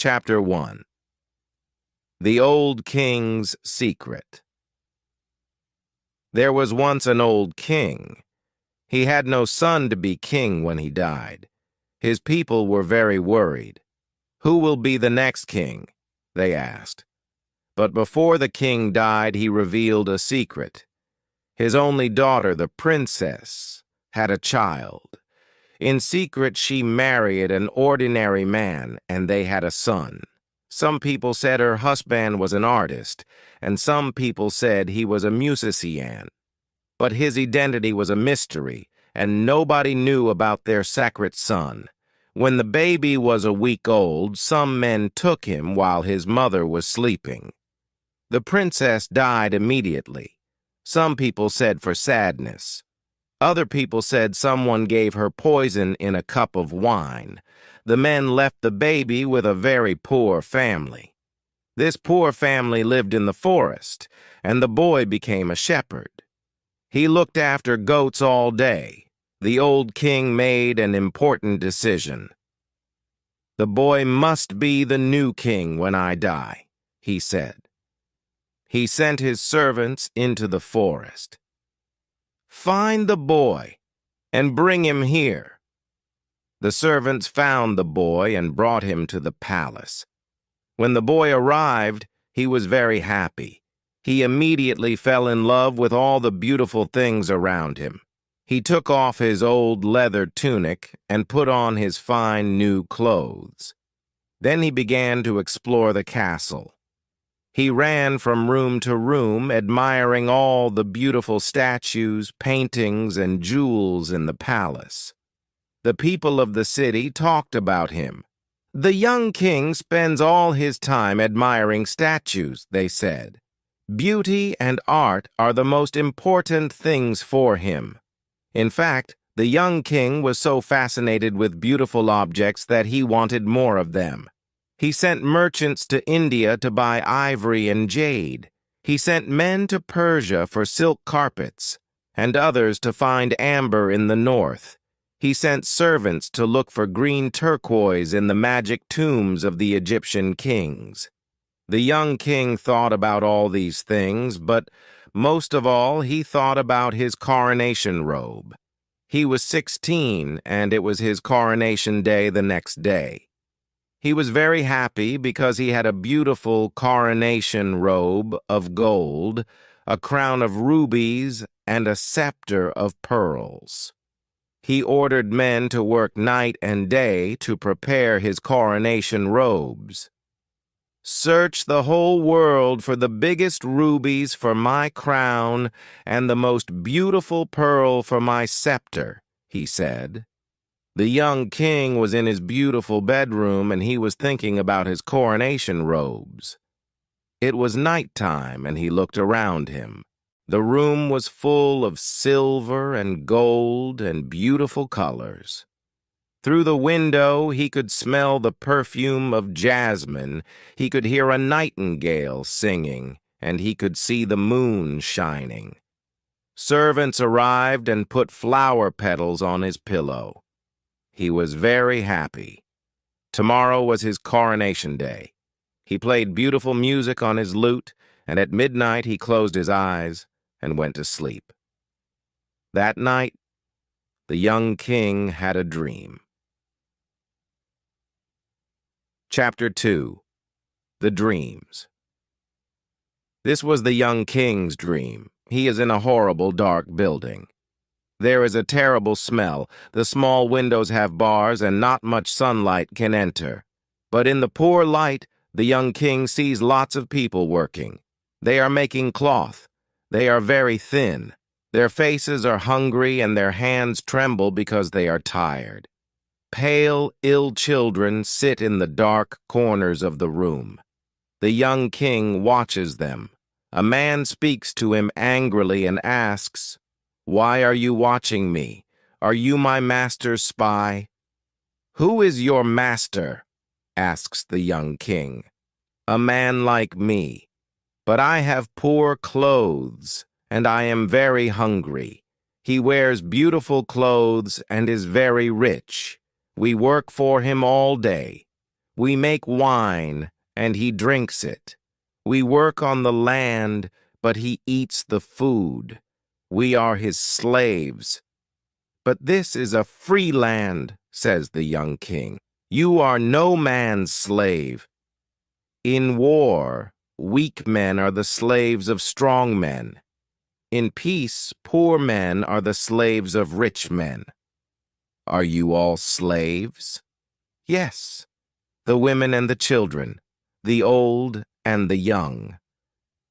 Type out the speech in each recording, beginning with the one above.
Chapter 1. The Old King's Secret. There was once an old king. He had no son to be king when he died. His people were very worried. "Who will be the next king?" they asked. But before the king died, he revealed a secret. His only daughter, the princess, had a child. In secret, she married an ordinary man, and they had a son. Some people said her husband was an artist, and some people said he was a musician. But his identity was a mystery, and nobody knew about their sacred son. When the baby was a week old, some men took him while his mother was sleeping. The princess died immediately. Some people said for sadness. Other people said someone gave her poison in a cup of wine. The men left the baby with a very poor family. This poor family lived in the forest, and the boy became a shepherd. He looked after goats all day. The old king made an important decision. "The boy must be the new king when I die," he said. He sent his servants into the forest. "Find the boy and bring him here." The servants found the boy and brought him to the palace. When the boy arrived, he was very happy. He immediately fell in love with all the beautiful things around him. He took off his old leather tunic and put on his fine new clothes. Then he began to explore the castle. He ran from room to room, admiring all the beautiful statues, paintings, and jewels in the palace. The people of the city talked about him. "The young king spends all his time admiring statues," they said. "Beauty and art are the most important things for him." In fact, the young king was so fascinated with beautiful objects that he wanted more of them. He sent merchants to India to buy ivory and jade. He sent men to Persia for silk carpets, and others to find amber in the north. He sent servants to look for green turquoise in the magic tombs of the Egyptian kings. The young king thought about all these things, but most of all he thought about his coronation robe. He was 16, and it was his coronation day the next day. He was very happy because he had a beautiful coronation robe of gold, a crown of rubies, and a scepter of pearls. He ordered men to work night and day to prepare his coronation robes. "Search the whole world for the biggest rubies for my crown and the most beautiful pearl for my scepter," he said. The young king was in his beautiful bedroom, and he was thinking about his coronation robes. It was nighttime, and he looked around him. The room was full of silver and gold and beautiful colors. Through the window, he could smell the perfume of jasmine, he could hear a nightingale singing, and he could see the moon shining. Servants arrived and put flower petals on his pillow. He was very happy. Tomorrow was his coronation day. He played beautiful music on his lute, and at midnight he closed his eyes and went to sleep. That night, the young king had a dream. Chapter 2. The Dreams. This was the young king's dream. He is in a horrible, dark building. There is a terrible smell. The small windows have bars, and not much sunlight can enter. But in the poor light, the young king sees lots of people working. They are making cloth. They are very thin. Their faces are hungry, and their hands tremble because they are tired. Pale, ill children sit in the dark corners of the room. The young king watches them. A man speaks to him angrily and asks, "Why are you watching me? Are you my master's spy?" "Who is your master?" asks the young king. "A man like me. But I have poor clothes, and I am very hungry. He wears beautiful clothes and is very rich. We work for him all day. We make wine, and he drinks it. We work on the land, but he eats the food. We are his slaves. But this is a free land, says the young king. You are no man's slave. In war, weak men are the slaves of strong men. In peace, poor men are the slaves of rich men. Are you all slaves? Yes, the women and the children, the old and the young.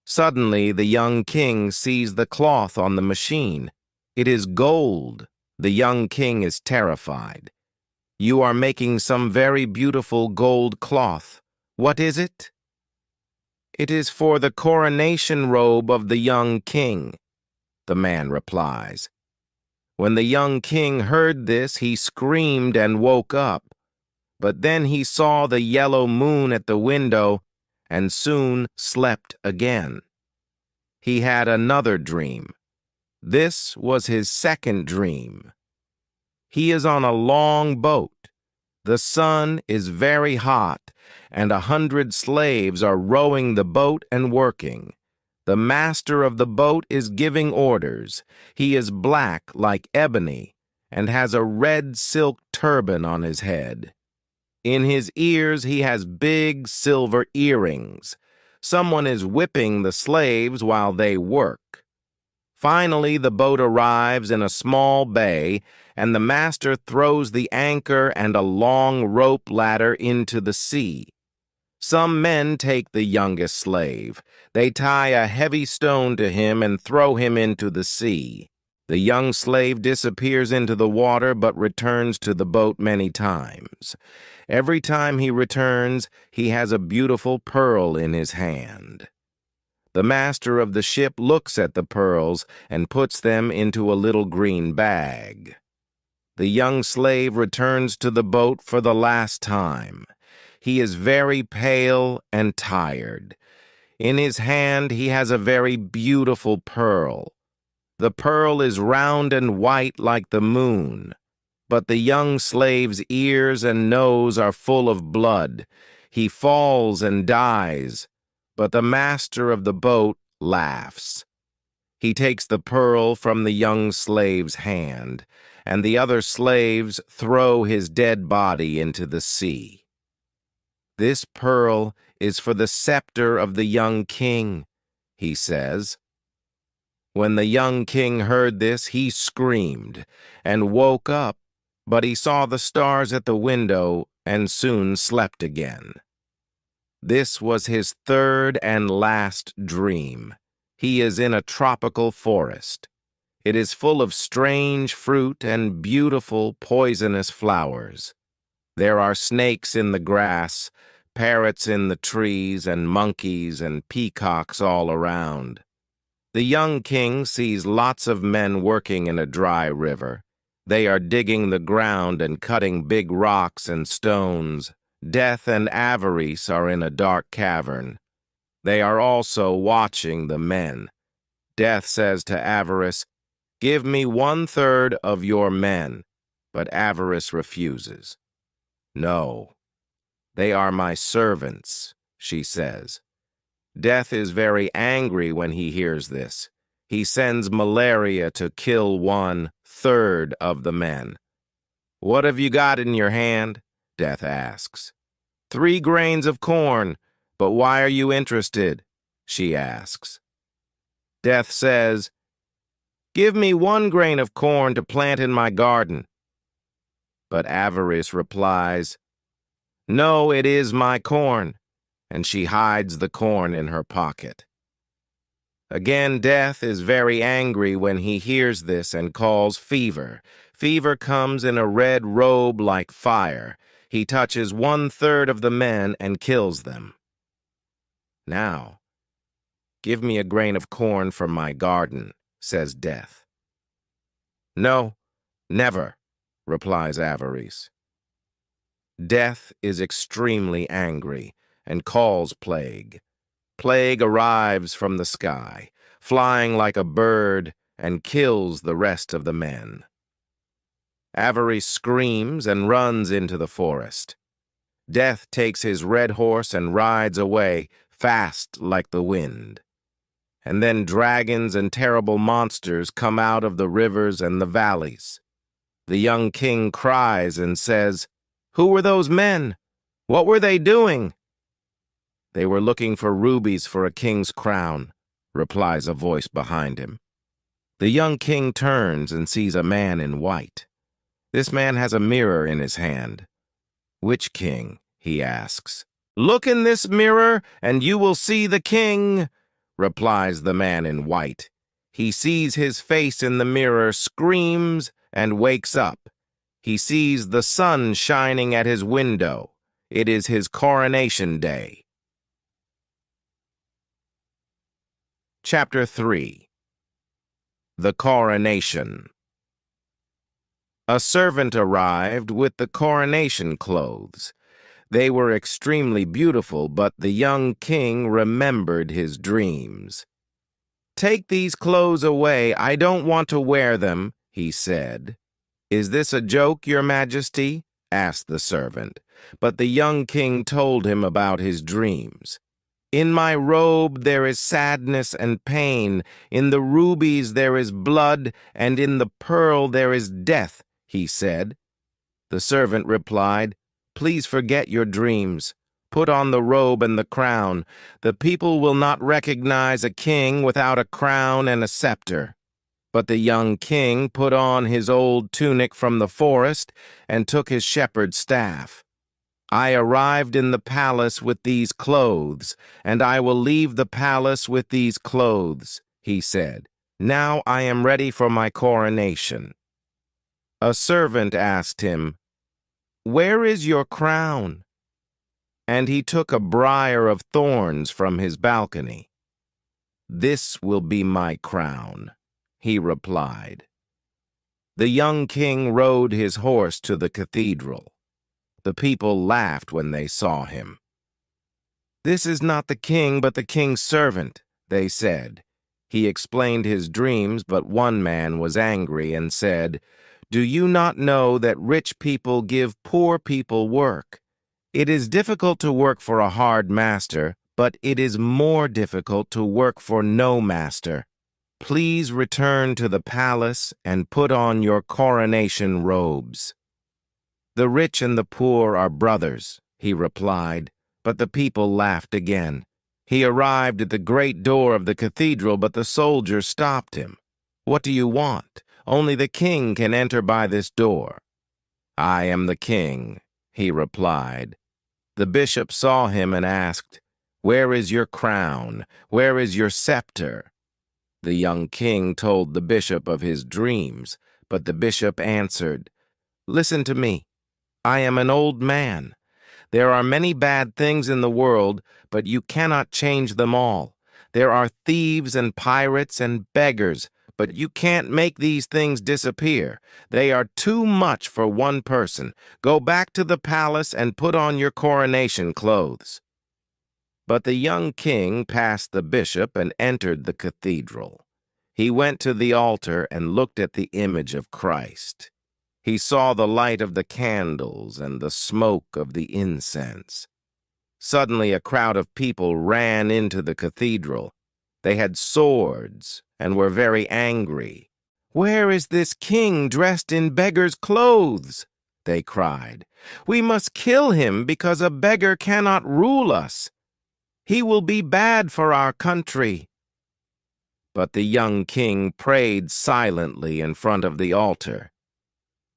Suddenly, the young king sees the cloth on the machine. It is gold. The young king is terrified. You are making some very beautiful gold cloth. What is it? It is for the coronation robe of the young king, the man replies. When the young king heard this, he screamed and woke up. But then he saw the yellow moon at the window and soon slept again. He had another dream. This was his second dream. He is on a long boat. The sun is very hot, and 100 slaves are rowing the boat and working. The master of the boat is giving orders. He is black like ebony and has a red silk turban on his head. In his ears he has big silver earrings. Someone is whipping the slaves while they work. Finally, the boat arrives in a small bay, and the master throws the anchor and a long rope ladder into the sea. Some men take the youngest slave. They tie a heavy stone to him and throw him into the sea. The young slave disappears into the water but returns to the boat many times. Every time he returns, he has a beautiful pearl in his hand. The master of the ship looks at the pearls and puts them into a little green bag. The young slave returns to the boat for the last time. He is very pale and tired. In his hand he has a very beautiful pearl. The pearl is round and white like the moon. But the young slave's ears and nose are full of blood. He falls and dies. But the master of the boat laughs. He takes the pearl from the young slave's hand, and the other slaves throw his dead body into the sea. This pearl is for the scepter of the young king, he says. When the young king heard this, he screamed and woke up, but he saw the stars at the window and soon slept again. This was his third and last dream. He is in a tropical forest. It is full of strange fruit and beautiful poisonous flowers. There are snakes in the grass, parrots in the trees, and monkeys and peacocks all around. The young king sees lots of men working in a dry river. They are digging the ground and cutting big rocks and stones. Death and Avarice are in a dark cavern. They are also watching the men. Death says to Avarice, "Give me 1/3 of your men," but Avarice refuses. "No, they are my servants," she says. Death is very angry when he hears this. He sends malaria to kill 1/3 of the men. "What have you got in your hand?" Death asks. 3 grains of corn, but why are you interested?" she asks. Death says, "Give me 1 grain of corn to plant in my garden." But Avarice replies, "No, it is my corn," and she hides the corn in her pocket. Again, Death is very angry when he hears this and calls Fever. Fever comes in a red robe like fire. He touches 1/3 of the men and kills them. "Now, give me a grain of corn from my garden," says Death. "No, never," replies Avarice. Death is extremely angry and calls Plague. Plague arrives from the sky, flying like a bird, and kills the rest of the men. Avarice screams and runs into the forest. Death takes his red horse and rides away, fast like the wind. And then dragons and terrible monsters come out of the rivers and the valleys. The young king cries and says, "Who were those men? What were they doing?" "They were looking for rubies for a king's crown," replies a voice behind him. The young king turns and sees a man in white. This man has a mirror in his hand. "Which king?" he asks. "Look in this mirror, and you will see the king," replies the man in white. He sees his face in the mirror, screams, and wakes up. He sees the sun shining at his window. It is his coronation day. Chapter 3. The Coronation. A servant arrived with the coronation clothes. They were extremely beautiful, but the young king remembered his dreams. "Take these clothes away. I don't want to wear them," he said. "Is this a joke, Your Majesty?" asked the servant. But the young king told him about his dreams. "In my robe there is sadness and pain. In the rubies there is blood, and in the pearl there is death," he said. The servant replied, "Please forget your dreams. Put on the robe and the crown. The people will not recognize a king without a crown and a scepter." But the young king put on his old tunic from the forest and took his shepherd's staff. "I arrived in the palace with these clothes, and I will leave the palace with these clothes," he said. "Now I am ready for my coronation." A servant asked him, "Where is your crown?" And he took a briar of thorns from his balcony. "This will be my crown," he replied. The young king rode his horse to the cathedral. The people laughed when they saw him. "This is not the king, but the king's servant," they said. He explained his dreams, but one man was angry and said, "Do you not know that rich people give poor people work? It is difficult to work for a hard master, but it is more difficult to work for no master. Please return to the palace and put on your coronation robes." "The rich and the poor are brothers," he replied, but the people laughed again. He arrived at the great door of the cathedral, but the soldier stopped him. "What do you want? Only the king can enter by this door." "I am the king," he replied. The bishop saw him and asked, "Where is your crown? Where is your scepter?" The young king told the bishop of his dreams, but the bishop answered, "Listen to me. I am an old man. There are many bad things in the world, but you cannot change them all. There are thieves and pirates and beggars, but you can't make these things disappear. They are too much for one person. Go back to the palace and put on your coronation clothes." But the young king passed the bishop and entered the cathedral. He went to the altar and looked at the image of Christ. He saw the light of the candles and the smoke of the incense. Suddenly a crowd of people ran into the cathedral. They had swords and were very angry. "Where is this king dressed in beggar's clothes?" they cried. "We must kill him because a beggar cannot rule us. He will be bad for our country." But the young king prayed silently in front of the altar.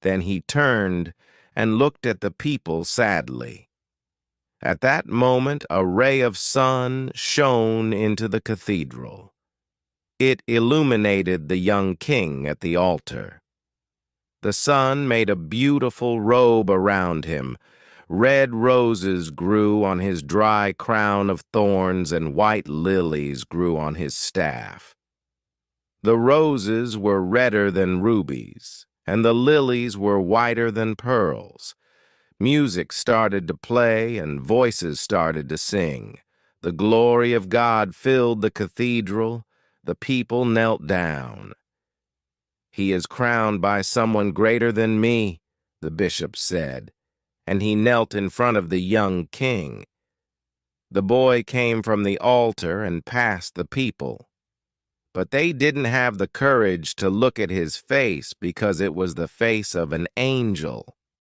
Then he turned and looked at the people sadly. At that moment, a ray of sun shone into the cathedral. It illuminated the young king at the altar. The sun made a beautiful robe around him. Red roses grew on his dry crown of thorns, and white lilies grew on his staff. The roses were redder than rubies, and the lilies were whiter than pearls. Music started to play, and voices started to sing. The glory of God filled the cathedral. The people knelt down. "He is crowned by someone greater than me," the bishop said. and he knelt in front of the young king. The boy came from the altar and passed the people. But they didn't have the courage to look at his face because it was the face of an angel.